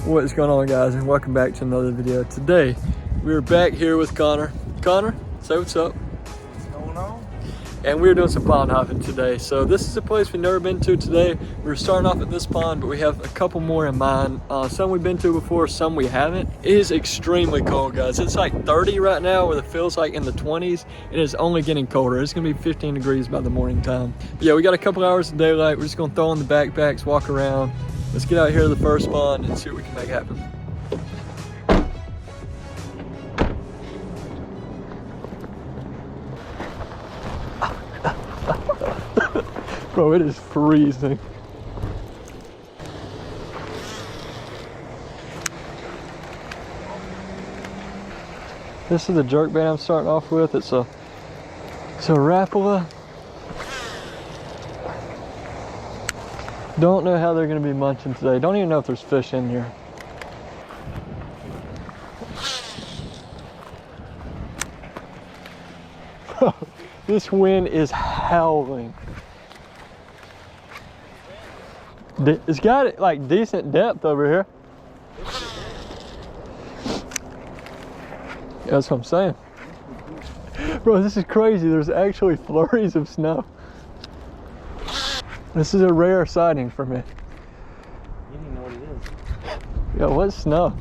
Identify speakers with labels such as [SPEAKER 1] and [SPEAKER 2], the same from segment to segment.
[SPEAKER 1] What is going on, guys, and welcome back to another video. Today we're back here with Connor. Connor, say what's up.
[SPEAKER 2] What's going on?
[SPEAKER 1] And we're doing some pond hopping today. So this is a place we've never been to today. We're starting off at this pond, but we have a couple more in mind. Some we've been to before, some we haven't. It is extremely cold, guys. It's like 30 right now, where it feels like in the 20s. It is only getting colder. It's gonna be 15 degrees by the morning time. But yeah, we got a couple hours of daylight. We're just gonna throw on the backpacks, walk around. Let's get out here to the first pond and see what we can make happen. Bro, it is freezing. This is the jerk bait I'm starting off with. It's a Rapala. Don't know how they're gonna be munching today. Don't even know if there's fish in here. This wind is howling. It's got like decent depth over here. Yeah, that's what I'm saying. Bro, this is crazy. There's actually flurries of snow. This is a rare sighting for me.
[SPEAKER 2] You don't even know what it is.
[SPEAKER 1] Yeah, what's snow?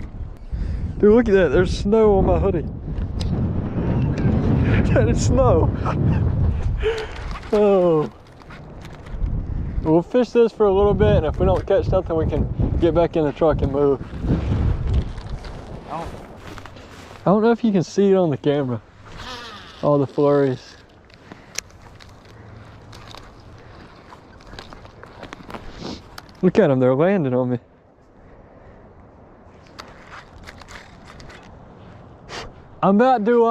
[SPEAKER 1] Dude, look at that. There's snow on my hoodie. That is snow. Oh. We'll fish this for a little bit, and if we don't catch nothing, we can get back in the truck and move. I don't know if you can see it on the camera. All the flurries. Look at them, they're landing on me. I'm about to,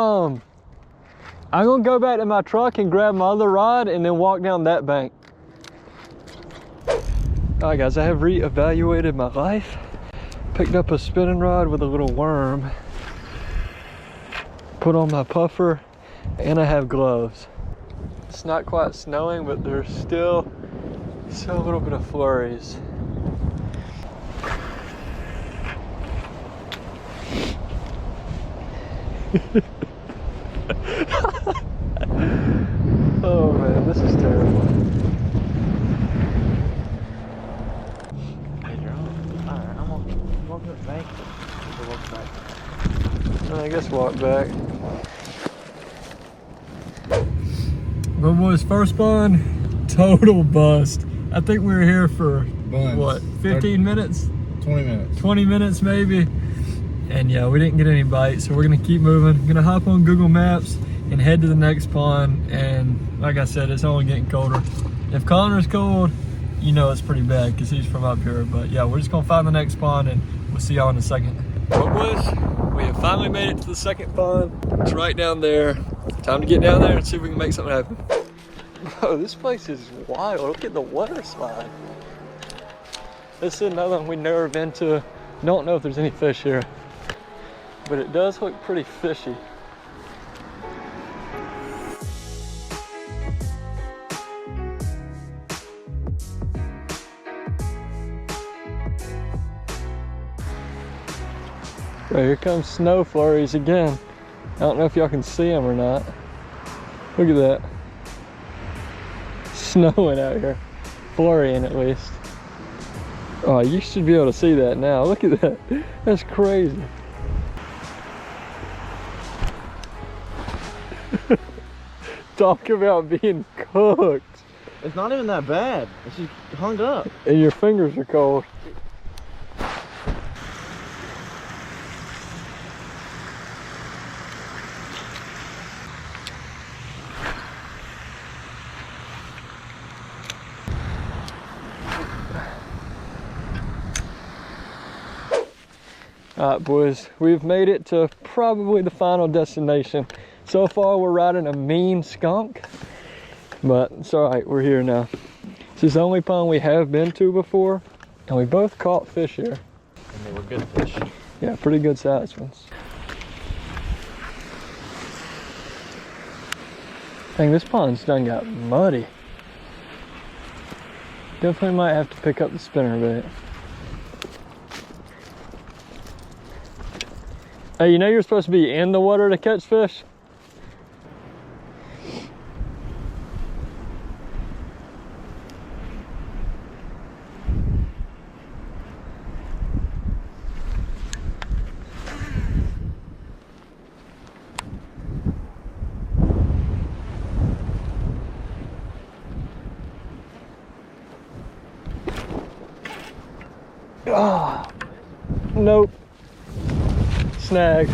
[SPEAKER 1] I'm gonna go back to my truck and grab my other rod and then walk down that bank. All right, guys, I have reevaluated my life. Picked up a spinning rod with a little worm. Put on my puffer, and I have gloves. It's not quite snowing, but there's still a little bit of flurries. Oh man, this is terrible.
[SPEAKER 2] Hey, you're on. Alright, I'm gonna walk up the bank. We'll walk back.
[SPEAKER 1] I guess walk back. Well, boys, first pond, total bust. I think we were here for what, 15 minutes?
[SPEAKER 3] 20 minutes.
[SPEAKER 1] 20 minutes maybe. And yeah, we didn't get any bites, so we're gonna keep moving. I'm gonna hop on Google Maps and head to the next pond. And like I said, it's only getting colder. If Connor's cold, you know it's pretty bad because he's from up here. But yeah, we're just gonna find the next pond and we'll see y'all in a second. Well, boys, we have finally made it to the second pond. It's right down there. Time to get down there and see if we can make something happen. Bro, this place is wild. Look at the water slide. This is another one we've never been to. Don't know if there's any fish here, but it does look pretty fishy. Right, here comes snow flurries again. I don't know if y'all can see them or not. Look at that. Snowing out here. Flurrying at least. Oh, you should be able to see that now. Look at that. That's crazy. Talk about being cooked.
[SPEAKER 2] It's not even that bad. It's just hung up.
[SPEAKER 1] And your fingers are cold. All right, boys, we've made it to probably the final destination. So far, we're riding a mean skunk, but it's all right, we're here now. This is the only pond we have been to before, and we both caught fish here.
[SPEAKER 2] And they were good fish.
[SPEAKER 1] Yeah, pretty good sized ones. Dang, this pond's done got muddy. Definitely might have to pick up the spinner bait. Hey, you know you're supposed to be in the water to catch fish? Oh, nope. Snag.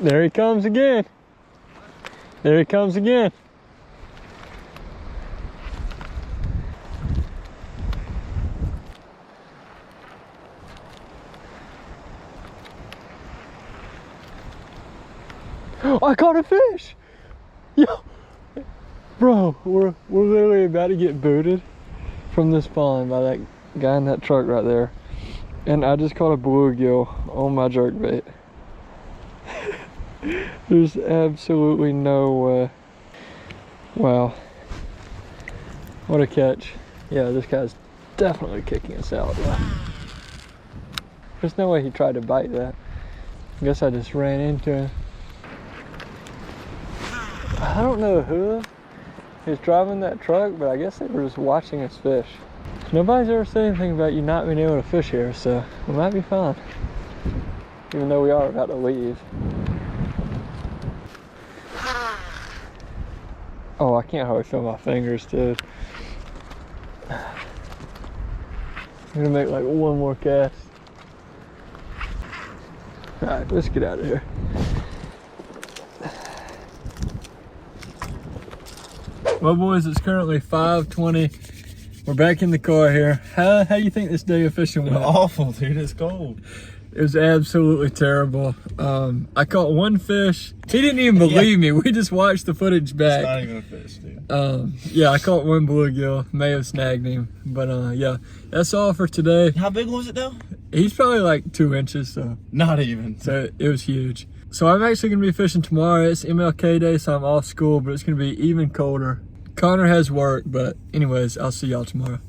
[SPEAKER 1] There he comes again. There he comes again. I caught a fish. Yo, bro, we're literally about to get booted from this pond by that guy in that truck right there, and I just caught a bluegill on my jerkbait. There's absolutely no way. Wow, what a catch. Yeah, this guy's definitely kicking us out. There's no way he tried to bite that. I guess I just ran into him. I don't know who is driving that truck, but I guess they were just watching us fish. Nobody's ever said anything about you not being able to fish here, so we might be fine. Even though we are about to leave. Oh, I can't hardly feel my fingers, dude. I'm gonna make like one more cast. Alright, let's get out of here. Well, boys, it's currently 5:20. We're back in the car here. How you think this day of fishing went?
[SPEAKER 2] Awful, dude. It's cold.
[SPEAKER 1] It was absolutely terrible. I caught one fish. He didn't even believe me. We just watched the footage back.
[SPEAKER 2] It's not even a fish, dude.
[SPEAKER 1] Yeah, I caught one bluegill. May have snagged him. But yeah, that's all for today.
[SPEAKER 2] How big was it though?
[SPEAKER 1] He's probably like 2 inches, so.
[SPEAKER 2] Not even.
[SPEAKER 1] So it was huge. So I'm actually gonna be fishing tomorrow. It's MLK Day, so I'm off school, but it's gonna be even colder. Connor has work, but anyways, I'll see y'all tomorrow.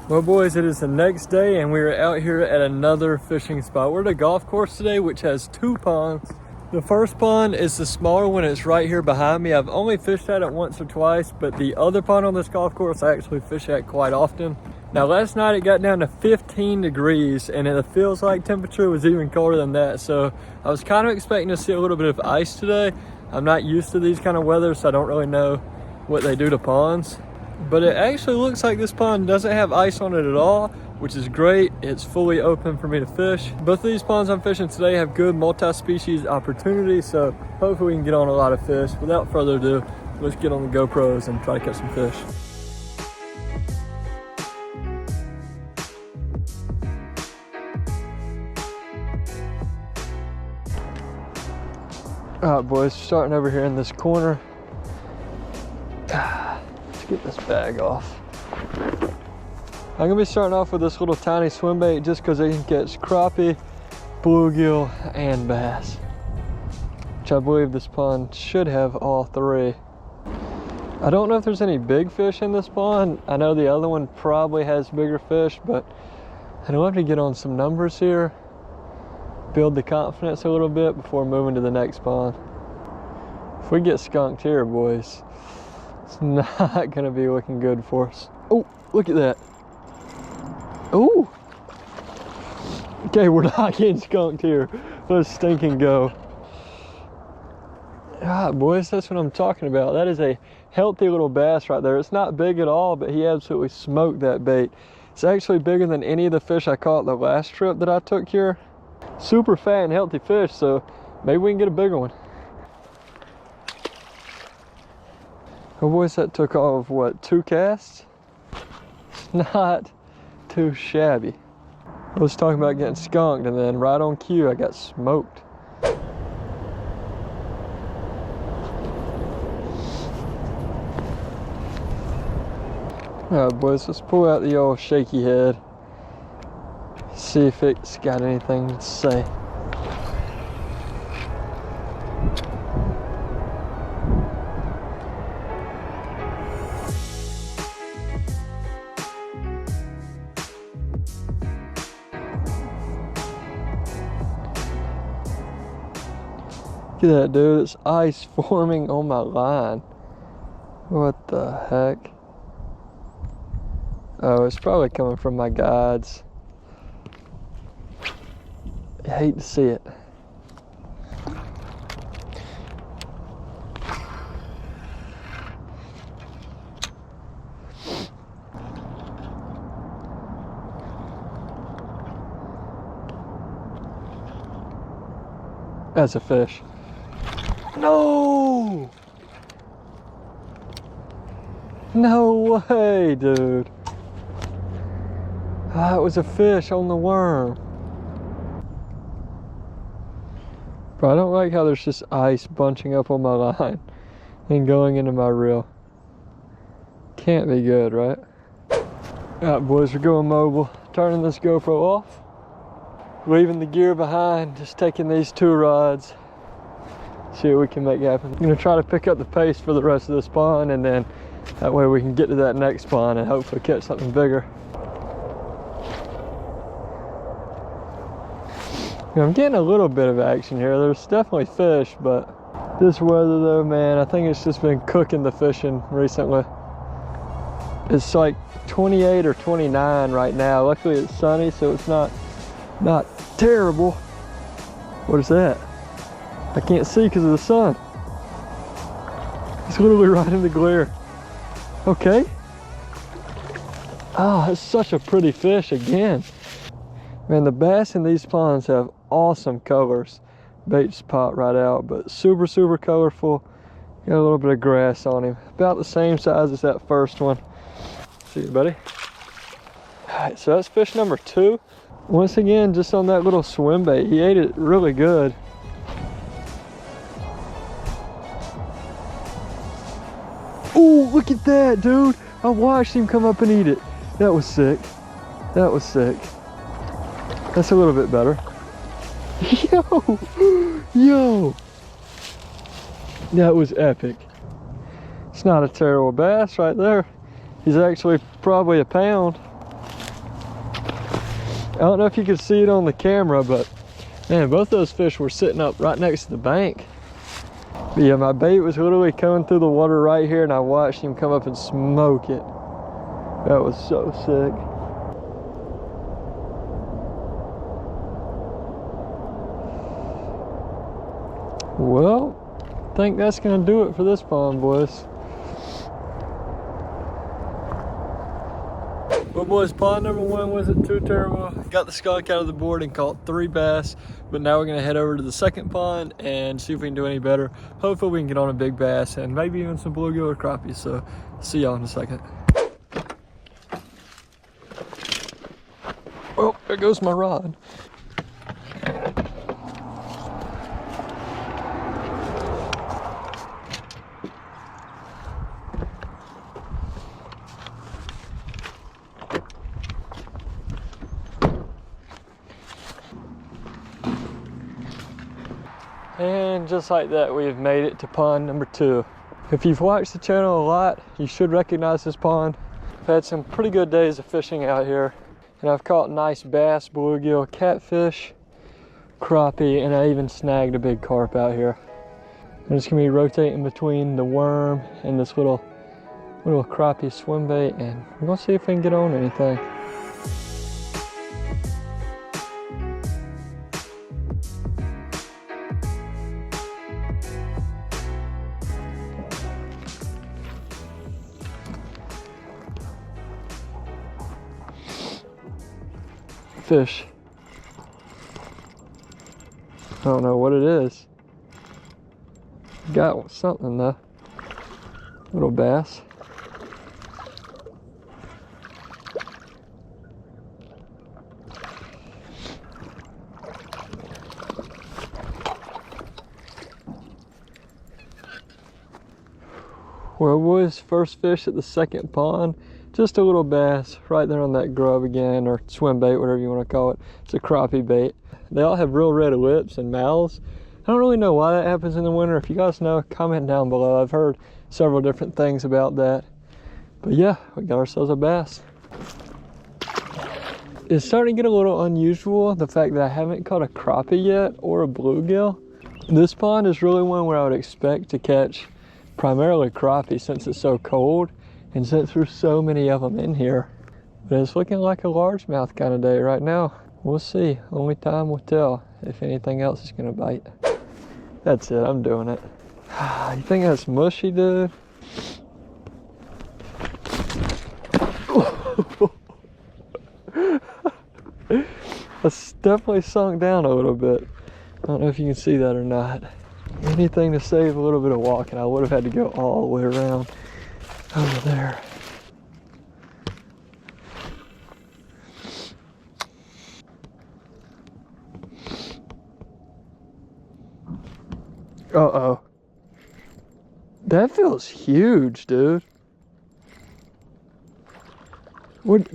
[SPEAKER 1] Well, boys, it is the next day, and we are out here at another fishing spot. We're at a golf course today, which has 2 ponds. The first pond is the smaller one. It's right here behind me. I've only fished at it once or twice, but the other pond on this golf course I actually fish at quite often. Now, last night it got down to 15 degrees, and it feels like temperature was even colder than that. So I was kind of expecting to see a little bit of ice today. I'm not used to these kind of weather, so I don't really know what they do to ponds. But it actually looks like this pond doesn't have ice on it at all, which is great. It's fully open for me to fish. Both of these ponds I'm fishing today have good multi-species opportunities, so hopefully we can get on a lot of fish. Without further ado, let's get on the GoPros and try to catch some fish. All right, boys, starting over here in this corner. Let's get this bag off. I'm gonna be starting off with this little tiny swim bait just because they can catch crappie, bluegill, and bass, which I believe this pond should have all 3. I don't know if there's any big fish in this pond. I know the other one probably has bigger fish, but I'd love to get on some numbers here, build the confidence a little bit before moving to the next pond. If we get skunked here, boys, it's not gonna be looking good for us. Oh, look at that. Oh. Okay, we're not getting skunked here. Let's stinking go. Ah, boys, that's what I'm talking about. That is a healthy little bass right there. It's not big at all, but he absolutely smoked that bait. It's actually bigger than any of the fish I caught the last trip that I took here. Super fat and healthy fish, so maybe we can get a bigger one. Oh, boys, that took off, what, 2 casts? It's not too shabby. I was talking about getting skunked, and then right on cue, I got smoked. Alright boys, let's pull out the old shaky head. See if it's got anything to say. Look at that, dude. It's ice forming on my line. What the heck? Oh, it's probably coming from my guides. I hate to see it. That's a fish. No! No way, dude. That was a fish on the worm. Bro, I don't like how there's just ice bunching up on my line and going into my reel. Can't be good, right? Alright boys, we're going mobile. Turning this GoPro off. Leaving the gear behind, just taking these 2 rods. See what we can make happen. I'm gonna try to pick up the pace for the rest of this pond, and then that way we can get to that next pond and hopefully catch something bigger. I'm getting a little bit of action here. There's definitely fish, but this weather though, man, I think it's just been cooking the fishing recently. It's like 28 or 29 right now. Luckily it's sunny, so it's not terrible. What is that? I can't see because of the sun. It's literally right in the glare. Okay. Oh, it's such a pretty fish again. Man, the bass in these ponds have awesome colors. Bait just popped right out, but super, super colorful. Got a little bit of grass on him. About the same size as that first one. See you, buddy. All right, so that's fish number 2. Once again, just on that little swim bait. He ate it really good. Oh, look at that, dude. I watched him come up and eat it. That was sick. That was sick. That's a little bit better. Yo, yo. That was epic. It's not a terrible bass right there. He's actually probably a pound. I don't know if you could see it on the camera, but man, both those fish were sitting up right next to the bank. But yeah, my bait was literally coming through the water right here, and I watched him come up and smoke it. That was so sick. Well, I think that's gonna do it for this pond, boys. Well boys, pond number 1 wasn't too terrible. Got the skunk out of the board and caught 3 bass, but now we're gonna head over to the second pond and see if we can do any better. Hopefully we can get on a big bass and maybe even some bluegill or crappie, so see y'all in a second. Well, there goes my rod. And just like that, we have made it to pond number 2. If you've watched the channel a lot, you should recognize this pond. I've had some pretty good days of fishing out here, and I've caught nice bass, bluegill, catfish, crappie, and I even snagged a big carp out here. I'm just gonna be rotating between the worm and this little crappie swim bait, and we're gonna see if we can get on anything. Fish. I don't know what it is. Got something though. Little bass. Well boys, first fish at the second pond. Just a little bass right there on that grub again, or swim bait, whatever you want to call it. It's a crappie bait. They all have real red lips and mouths. I don't really know why that happens in the winter. If you guys know, comment down below. I've heard several different things about that. But yeah, we got ourselves a bass. It's starting to get a little unusual, the fact that I haven't caught a crappie yet or a bluegill. This pond is really one where I would expect to catch primarily crappie since it's so cold and since there's so many of them in here. But it's looking like a largemouth kind of day right now. We'll see. Only time will tell if anything else is gonna bite. That's it, I'm doing it. You think that's mushy, dude? It's definitely sunk down a little bit. I don't know if you can see that or not. Anything to save a little bit of walking. I would have had to go all the way around over there. Uh-oh. That feels huge, dude. What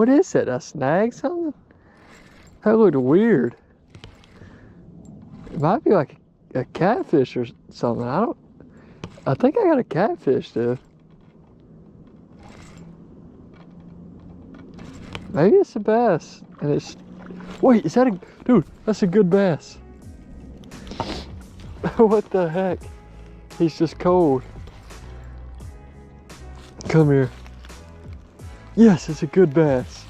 [SPEAKER 1] is it? A snag something? That looked weird. It might be like a catfish or something. I think I got a catfish, dude. Maybe it's a bass. And it's, wait, is that a, dude, that's a good bass. What the heck? He's just cold. Come here. Yes, it's a good bass.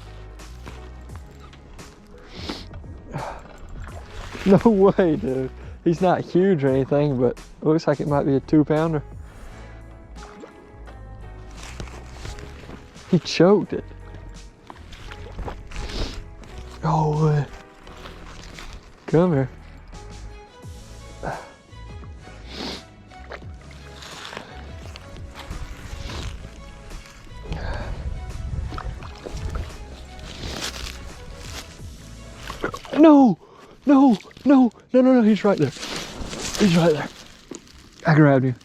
[SPEAKER 1] No way, dude. He's not huge or anything, but it looks like it might be a 2-pounder. He choked it. Oh, come here. No, no, no, no, no, no, he's right there. He's right there. I grabbed him.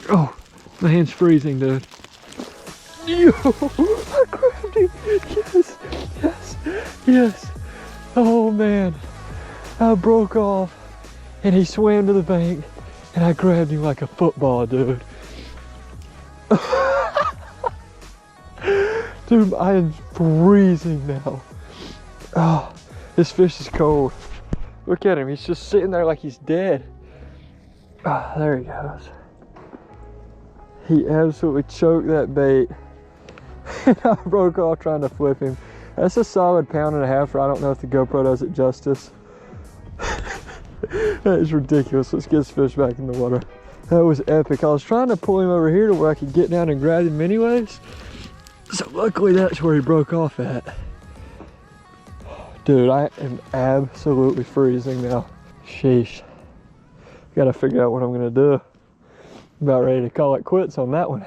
[SPEAKER 1] Oh, my hand's freezing, dude. Yo, I grabbed him. Yes, yes, yes. Oh, man. I broke off, and he swam to the bank, and I grabbed him like a football, dude. Dude, I am freezing now. Oh, this fish is cold. Look at him, he's just sitting there like he's dead. Ah, there he goes. He absolutely choked that bait. And I broke off trying to flip him. That's a solid 1.5 pounds. I don't know if the GoPro does it justice. That is ridiculous. Let's get this fish back in the water. That was epic. I was trying to pull him over here to where I could get down and grab him anyways. So luckily that's where he broke off at. Dude, I am absolutely freezing now. Sheesh. Gotta figure out what I'm gonna do. About ready to call it quits on that one.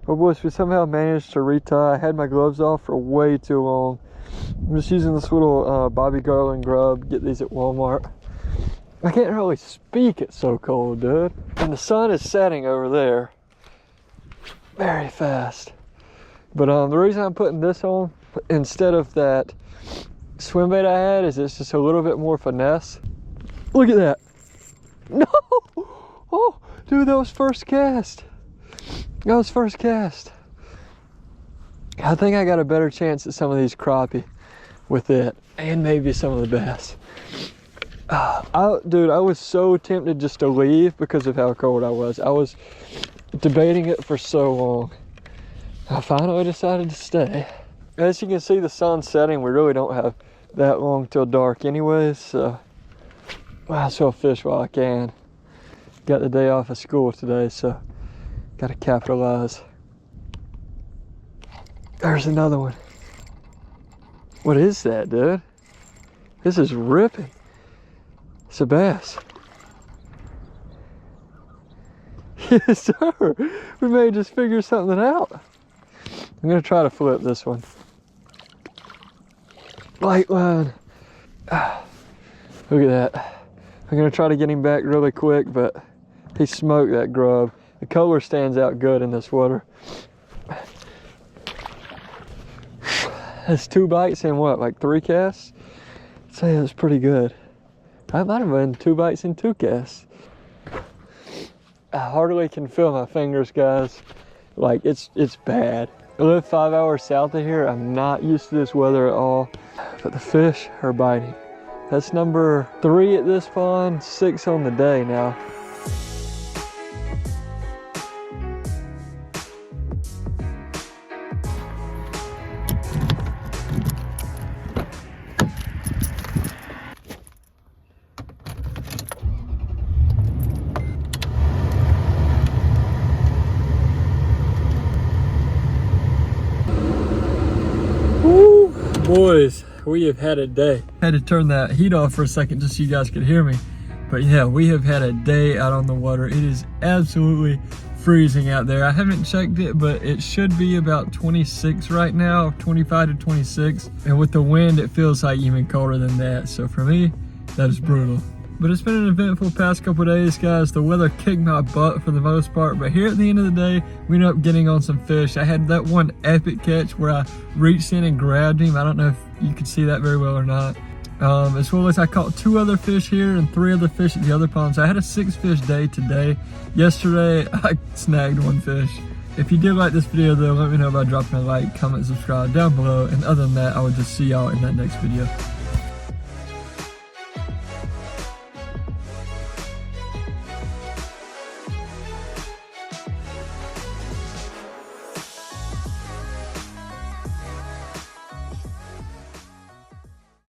[SPEAKER 1] Well, boys, we somehow managed to retie. I had my gloves off for way too long. I'm just using this little Bobby Garland grub. Get these at Walmart. I can't really speak, it's so cold, dude. And the sun is setting over there very fast. But the reason I'm putting this on instead of that swim bait I had is it's just a little bit more finesse. Look at that. No! Oh, dude, that was first cast. That was first cast. I think I got a better chance at some of these crappie with it, and maybe some of the bass. Dude, I was so tempted just to leave because of how cold I was. I was debating it for so long. I finally decided to stay. As you can see, the sun's setting. We really don't have that long till dark anyways, so might as well fish while I can. Got the day off of school today, so gotta capitalize. There's another one. What is that, dude? This is ripping. It's a bass. Yes, sir. We may just figure something out. I'm gonna try to flip this one. Light line. Look at that. I'm gonna try to get him back really quick, but he smoked that grub. The color stands out good in this water. That's 2 bites and what, like 3 casts? I'd say that's pretty good. That might have been 2 bites and 2 casts. I hardly can feel my fingers, guys. Like, it's bad. I live 5 hours south of here. I'm not used to this weather at all, but the fish are biting. That's number 3 at this pond, 6 on the day now. Woo, boys, we have had a day. Had to turn that heat off for a second just so you guys could hear me. But yeah, we have had a day out on the water. It is absolutely freezing out there. I haven't checked it, but it should be about 26 right now, 25 to 26. And with the wind, it feels like even colder than that. So for me, that is brutal. But it's been an eventful past couple days, guys. The weather kicked my butt for the most part, but here at the end of the day, we ended up getting on some fish. I had that one epic catch where I reached in and grabbed him. I don't know if you could see that very well or not. As well as I caught 2 other fish here and 3 other fish at the other pond. So I had a 6 fish day today. Yesterday, I snagged 1 fish. If you did like this video though, let me know by dropping a like, comment, subscribe down below. And other than that, I will just see y'all in that next video.